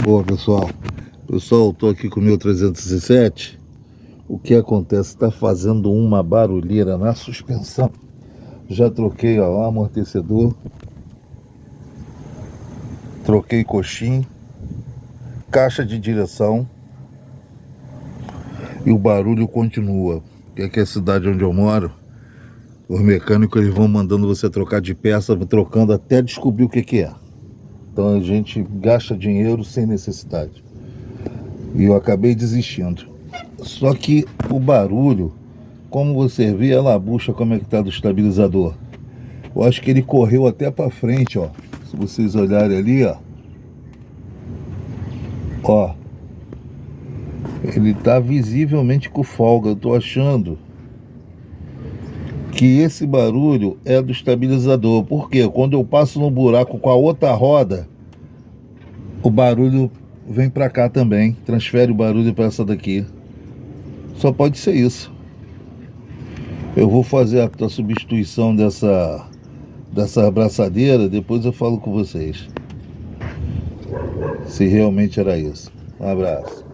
Boa, pessoal. Pessoal, estou aqui com o meu 307. O que acontece? Está fazendo uma barulheira na suspensão. Já troquei o amortecedor, troquei coxim, caixa de direção e o barulho continua. Que aqui é a cidade onde eu moro. Os mecânicos eles vão mandando você trocar de peça, trocando até descobrir o que é. Então a gente gasta dinheiro sem necessidade. E eu acabei desistindo. Só que o barulho, como você vê, a labucha como é que tá do estabilizador. Eu acho que ele correu até para frente, ó. Se vocês olharem ali, ó. Ó. Ele tá visivelmente com folga. Eu tô achando que esse barulho é do estabilizador. Porque quando eu passo no buraco com a outra roda, o barulho vem para cá também. Transfere o barulho para essa daqui. Só pode ser isso. Eu vou fazer a substituição dessa abraçadeira, depois eu falo com vocês se realmente era isso. Um abraço.